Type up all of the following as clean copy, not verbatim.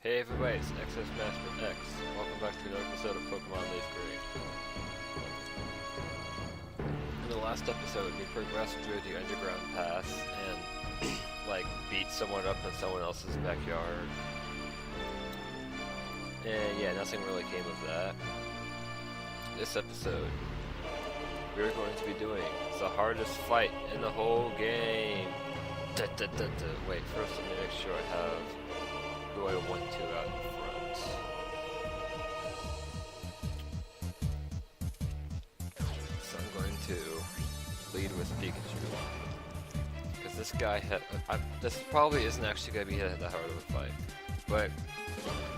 Hey everybody, it's Excess Master X. Welcome back to another episode of Pokemon LeafGreen. In the last episode, we progressed through the underground pass and, beat someone up in someone else's backyard. And yeah, nothing really came of that. This episode, we're going to be doing the hardest fight in the whole game. Wait, first let me make sure I have who I want to out in front. So I'm going to lead with Pikachu. Because this guy this probably isn't actually going to be that hard of a fight. But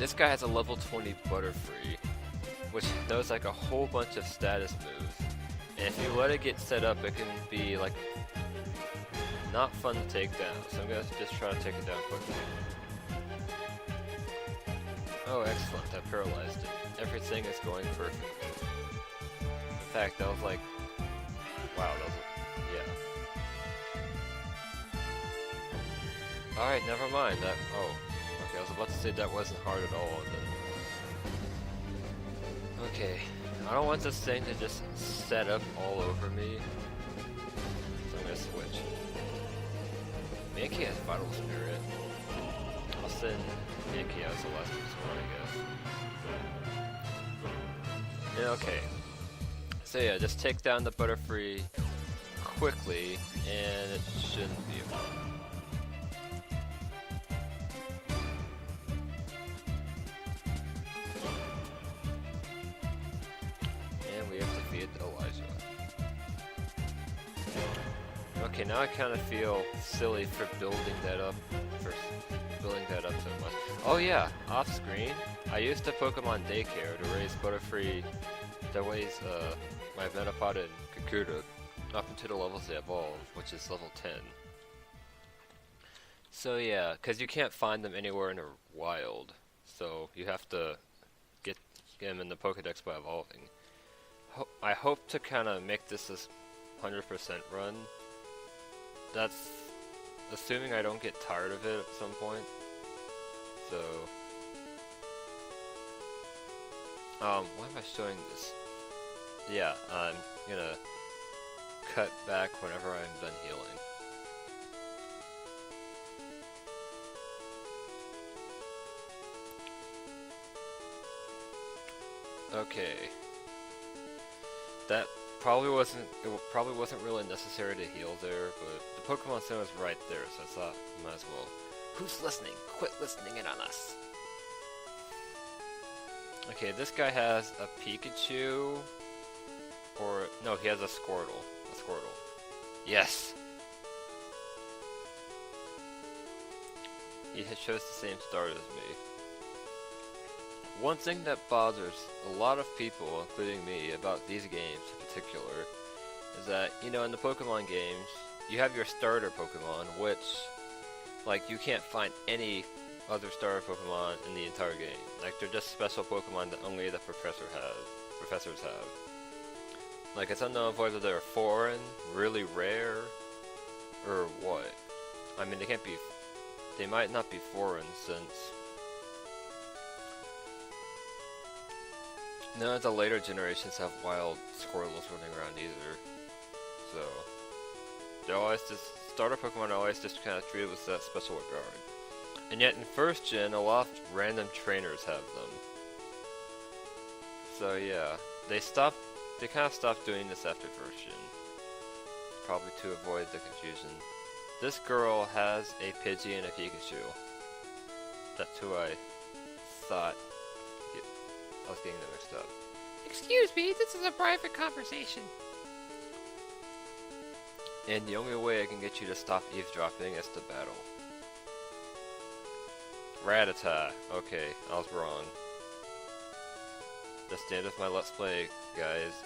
this guy has a level 20 Butterfree, which knows like a whole bunch of status moves. And if you let it get set up, it can be like not fun to take down. So I'm going to just try to take it down quickly. Oh, excellent. I paralyzed it. Everything is going perfectly. In fact, that was like... Wow, that was... Yeah. Alright, never mind. That... Oh. Okay, I was about to say that wasn't hard at all. Then... Okay. I don't want this thing to just set up all over me. So I'm gonna switch. Mankey has Vital Spirit. I'll send Yankee as the last resort, I guess. Yeah, okay. So yeah, just take down the Butterfree quickly, and it shouldn't be a problem. And we have defeated Elijah. Okay, now I kind of feel silly for building that up so much. Oh yeah, off screen, I used a Pokemon daycare to raise Butterfree that weighs my Metapod and Kakuta up into the levels they evolve, which is level 10. So yeah, because you can't find them anywhere in the wild, so you have to get them in the Pokedex by evolving. I hope to kind of make this a 100% run. That's assuming I don't get tired of it at some point. So, why am I showing this? Yeah, I'm gonna cut back whenever I'm done healing. Okay. That probably wasn't really necessary to heal there, but the Pokemon Center was right there, so I thought might as well. Who's listening? Quit listening in on us. Okay, this guy has a Pikachu, or no, he has a Squirtle. Yes. He shows the same start as me. One thing that bothers a lot of people, including me, about these games in particular, is that, you know, in the Pokemon games, you have your starter Pokemon, which, like, you can't find any other starter Pokemon in the entire game. Like, they're just special Pokemon that only the professors have. Like, it's unknown whether they're foreign, really rare, or what. I mean, they might not be foreign since none of the later generations have wild Squirtles running around either. So, they're always starter Pokemon are always just kind of treated with that special regard. And yet in first gen, a lot of random trainers have them. So yeah, they kind of stopped doing this after first gen. Probably to avoid the confusion. This girl has a Pidgey and a Pikachu. That's who I thought. I was getting them mixed up. Excuse me, this is a private conversation. And the only way I can get you to stop eavesdropping is to battle. Rattata. Okay, I was wrong. That's the end of my Let's Play, guys.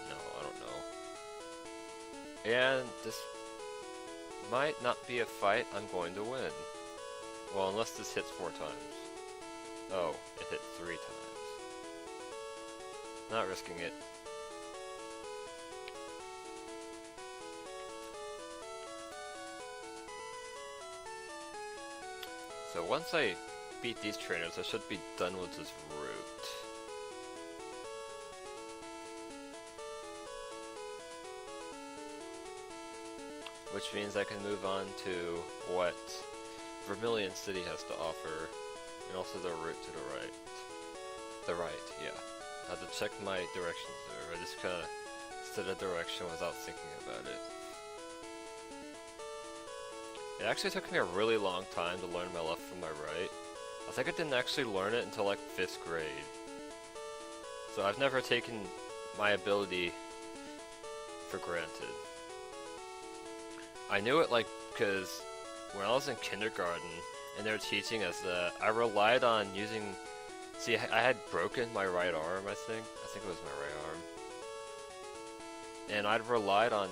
No, I don't know. And this might not be a fight I'm going to win. Well, unless this hits 4 times. Oh, it hit 3 times. Not risking it. So once I beat these trainers, I should be done with this route. Which means I can move on to what Vermilion City has to offer, and also the route to the right. The right, yeah. I had to check my directions there. I just kind of set a direction without thinking about it. It actually took me a really long time to learn my left from my right. I think I didn't actually learn it until like 5th grade. So I've never taken my ability for granted. I knew it like because when I was in kindergarten and they were teaching us that, I relied on using... See, I had broken my right arm, I think. I think it was my right arm. And I'd relied on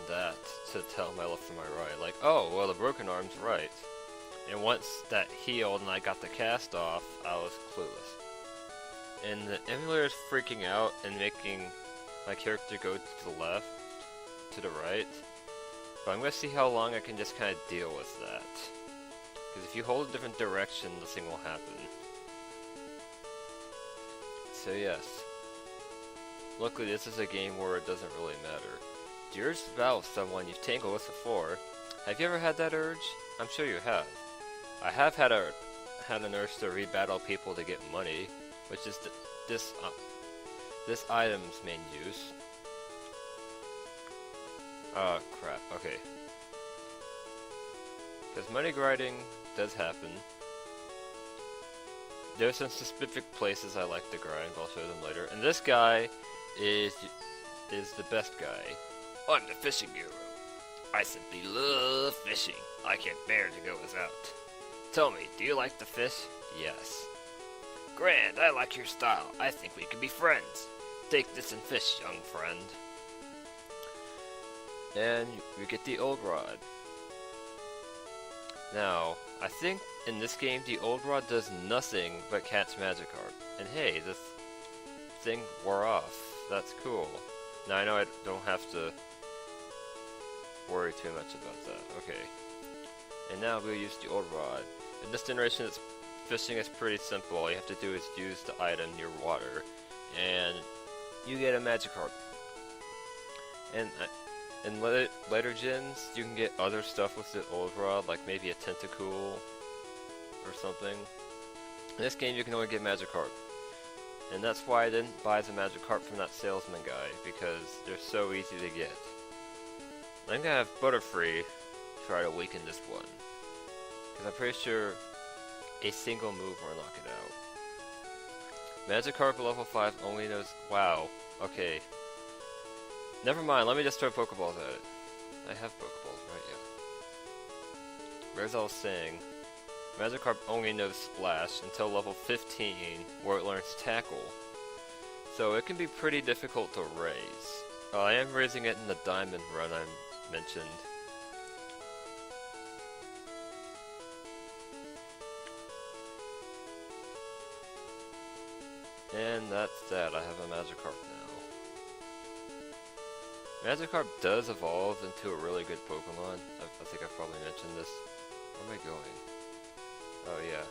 that to tell my left from my right. Like, oh, well, the broken arm's right. And once that healed and I got the cast off, I was clueless. And the emulator's freaking out and making my character go to the left, to the right. But I'm gonna see how long I can just kind of deal with that. Because if you hold a different direction, the thing will happen. So yes. Luckily, this is a game where it doesn't really matter. Do you urge to battle with someone you've tangled with before? Have you ever had that urge? I'm sure you have. I have had an urge to rebattle people to get money, which is this item's main use. Oh crap, okay. Because money grinding does happen. There's some specific places I like to grind, I'll show them later. And this guy is the best guy. I'm the fishing guru. I simply love fishing. I can't bear to go without. Tell me, do you like to fish? Yes. Grand, I like your style. I think we could be friends. Take this and fish, young friend. And you get the old rod. Now, I think in this game the old rod does nothing but catch Magikarp. And hey, this thing wore off. That's cool. Now I know I don't have to worry too much about that. Okay. And now we'll use the old rod. In this generation, fishing is pretty simple. All you have to do is use the item near water, and you get a Magikarp. And in later gens, you can get other stuff with the old rod, like maybe a Tentacool or something. In this game, you can only get Magikarp. And that's why I didn't buy the Magikarp from that salesman guy, because they're so easy to get. I'm gonna have Butterfree try to weaken this one, because I'm pretty sure a single move will knock it out. Magikarp level 5 only knows... Wow, okay. Never mind, let me just throw Pokeballs at it. I have Pokeballs, right? Yeah. As I was saying, Magikarp only knows Splash until level 15, where it learns Tackle. So it can be pretty difficult to raise. I am raising it in the Diamond run I mentioned. And that's that, I have a Magikarp now. Magikarp does evolve into a really good Pokemon. I think I've probably mentioned this. Where am I going? Oh yeah.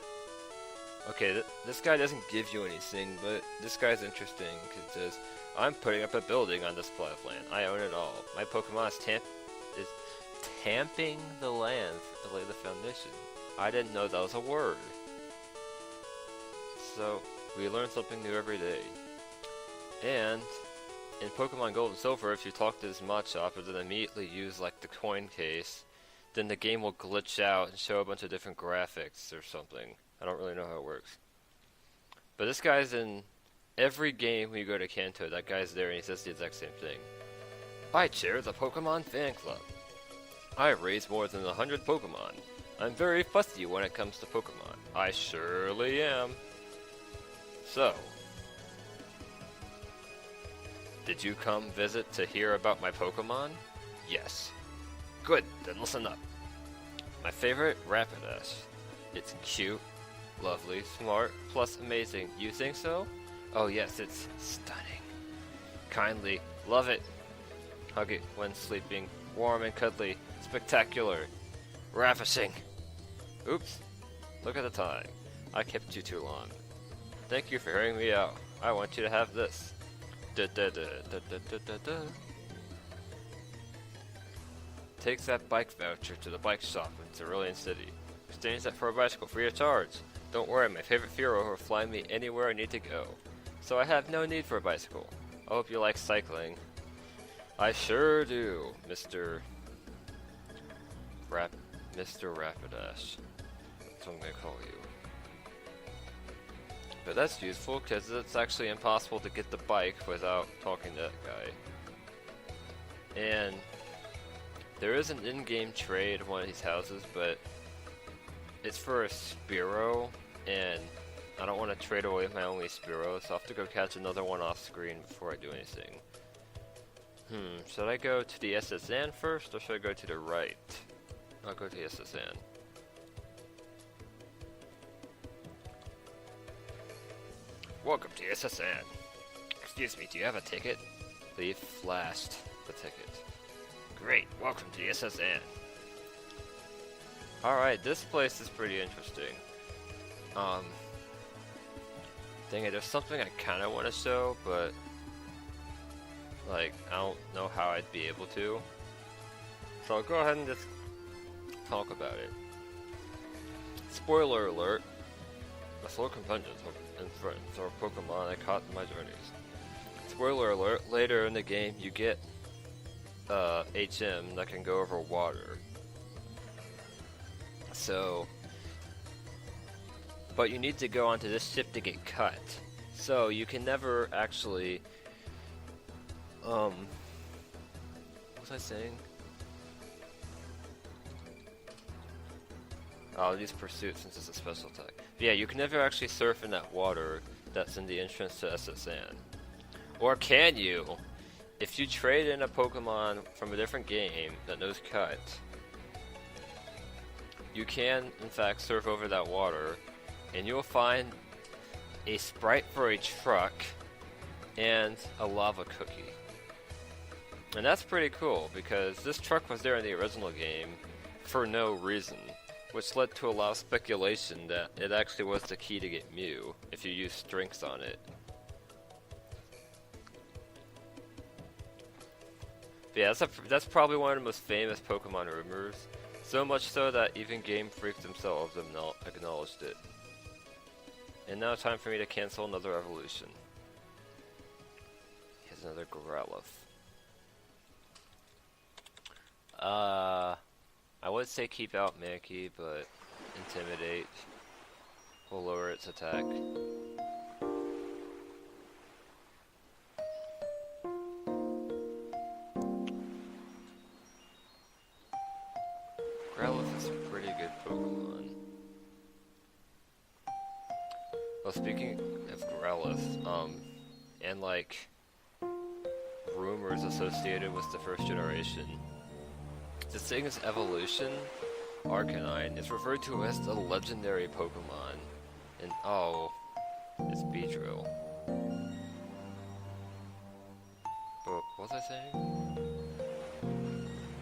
Okay, this guy doesn't give you anything, but this guy's interesting because it says, I'm putting up a building on this plot of land. I own it all. My Pokemon is tamping the land to lay the foundation. I didn't know that was a word. So, we learn something new every day. And in Pokemon Gold and Silver, if you talk to this Machop and then immediately use like the coin case, then the game will glitch out and show a bunch of different graphics or something. I don't really know how it works. But this guy's in every game when you go to Kanto, that guy's there and he says the exact same thing. I chair the Pokemon fan club. I raise more than 100 Pokemon. I'm very fussy when it comes to Pokemon. I surely am. So, did you come visit to hear about my Pokemon? Yes. Good, then listen up. My favorite, Rapidash. It's cute, lovely, smart, plus amazing. You think so? Oh yes, it's stunning. Kindly, love it. Hug it when sleeping, warm and cuddly, spectacular, ravishing. Oops. Look at the time. I kept you too long. Thank you for hearing me out. I want you to have this. Da da da da da da da da. Takes that bike voucher to the bike shop in Cerulean City. Exchange that for a bicycle free of charge. Don't worry, my favorite Firo will fly me anywhere I need to go. So I have no need for a bicycle. I hope you like cycling. I sure do, Mr. Rapidash. That's what I'm gonna call you. But that's useful because it's actually impossible to get the bike without talking to that guy. And there is an in-game trade of one of these houses, but it's for a Spiro, and I don't want to trade away my only Spiro, so I'll have to go catch another one off screen before I do anything. Should I go to the SSN first, or should I go to the right? I'll go to the SSN. Welcome to SSN. Excuse me, do you have a ticket? Leaf flashed the ticket. Great, welcome to the SSN. Alright, this place is pretty interesting. Dang it, there's something I kinda wanna show, but like, I don't know how I'd be able to. So I'll go ahead and just talk about it. Spoiler alert. My slow companions and friends are Pokemon I caught in my journeys. Spoiler alert, later in the game you get HM that can go over water. So, but you need to go onto this ship to get cut. So you can never actually, what was I saying? I'll use Pursuit since it's a special attack. But yeah, you can never actually surf in that water that's in the entrance to SSN. Or can you? If you trade in a Pokemon from a different game that knows Cut, you can, in fact, surf over that water, and you'll find a sprite for a truck and a lava cookie. And that's pretty cool, because this truck was there in the original game for no reason, which led to a lot of speculation that it actually was the key to get Mew, if you use strengths on it. But yeah, that's probably one of the most famous Pokemon rumors. So much so that even Game Freaks themselves have acknowledged it. And now time for me to cancel another evolution. Here's another Growlithe. I would say keep out Mankey, but Intimidate will lower its attack. Growlithe is a pretty good Pokemon. Well, speaking of Growlithe, and like rumors associated with the first generation, this thing's evolution, Arcanine, is referred to as the legendary Pokemon. And oh, it's Beedrill. But what was I saying?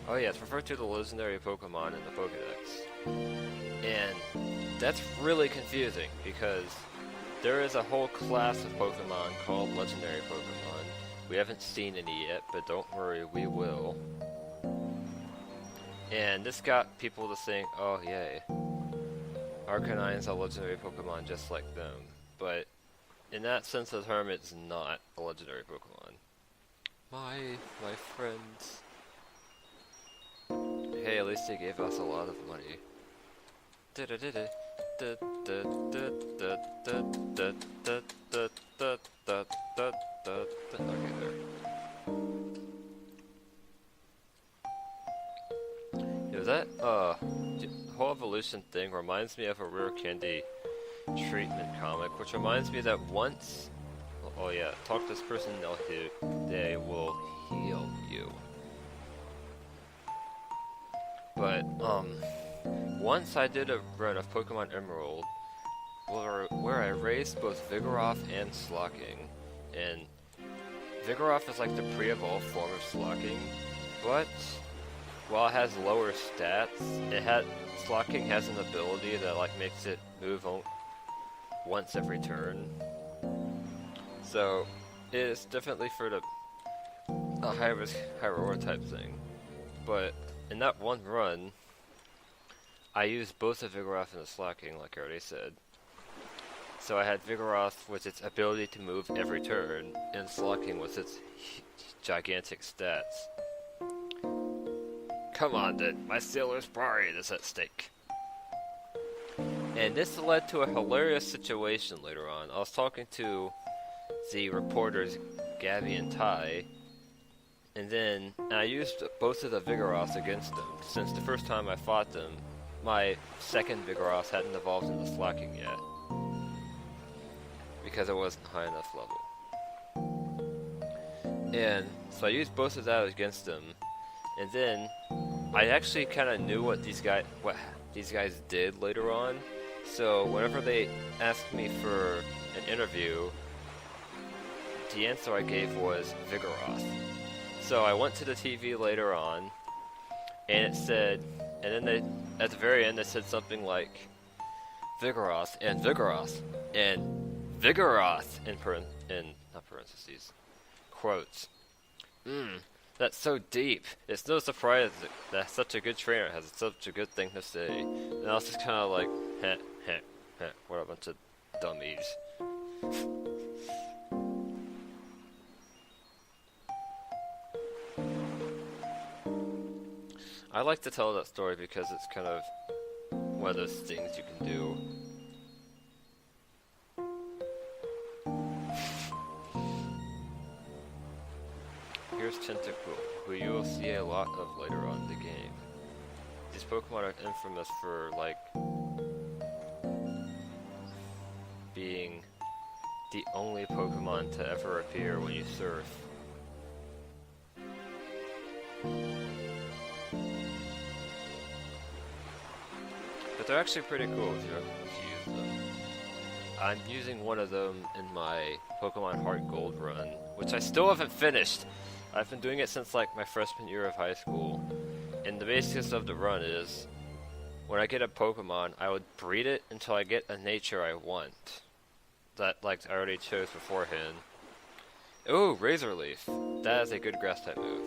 Oh yeah, it's referred to the legendary Pokemon in the Pokedex. And that's really confusing because there is a whole class of Pokemon called legendary Pokemon. We haven't seen any yet, but don't worry, we will. And this got people to think, oh yay, Arcanine's a legendary Pokemon just like them. But in that sense of the term, it's not a legendary Pokemon. My friends. Hey, at least they gave us a lot of money. Okay, there. That whole evolution thing reminds me of a Rare Candy treatment comic, which reminds me that once, oh yeah, talk to this person, they will heal you. But once I did a run of Pokemon Emerald where I raised both Vigoroth and Slocking, and Vigoroth is like the pre-evolved form of Slocking, but while it has lower stats, Slocking has an ability that like makes it move once every turn. So it is definitely for a high risk, high reward type thing. But in that one run, I used both the Vigoroth and the Slocking, like I already said. So I had Vigoroth with its ability to move every turn, and Slocking with its gigantic stats. Come on then, my Sailor's pride is at stake. And this led to a hilarious situation later on. I was talking to the reporters Gabby and Ty, and I used both of the Vigoroths against them, since the first time I fought them, my second Vigoroth hadn't evolved into Slocking yet, because it wasn't high enough level. And so I used both of that against them, and then I actually kind of knew what these guys did later on. So whenever they asked me for an interview, the answer I gave was Vigoroth. So I went to the TV later on, and it said, and then at the very end, they said something like Vigoroth and Vigoroth and Vigoroth in not parentheses, quotes. That's so deep. It's no surprise that such a good trainer has such a good thing to say. And I was just kind of like, heh, heh, heh, what a bunch of dummies. I like to tell that story because it's kind of one of those things you can do. Here's Tentacool, who you will see a lot of later on in the game. These Pokemon are infamous for, like, being the only Pokemon to ever appear when you surf. But they're actually pretty cool if you use them. I'm using one of them in my Pokemon Heart Gold run, which I still haven't finished. I've been doing it since like my freshman year of high school, and the basis of the run is, when I get a Pokemon, I would breed it until I get a nature I want. That like I already chose beforehand. Ooh, Razor Leaf. That is a good grass type move.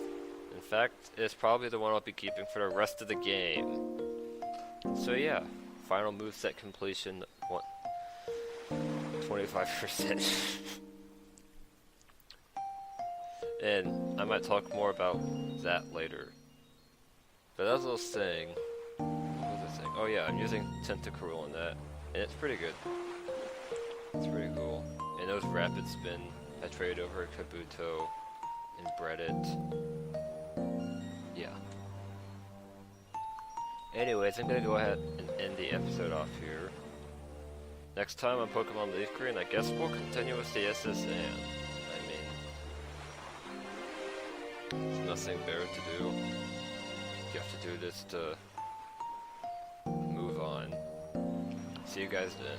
In fact, it's probably the one I'll be keeping for the rest of the game. So yeah, final moveset completion, 25%. And I might talk more about that later. But as I was saying, what was I saying? Oh yeah, I'm using Tentacruel in that, and it's pretty good. It's pretty cool. And those Rapid Spin, I traded over Kabuto and bred it. Yeah. Anyways, I'm gonna go ahead and end the episode off here. Next time on Pokemon LeafGreen, I guess we'll continue with the SSN. There's nothing better to do. You have to do this to move on. See you guys then.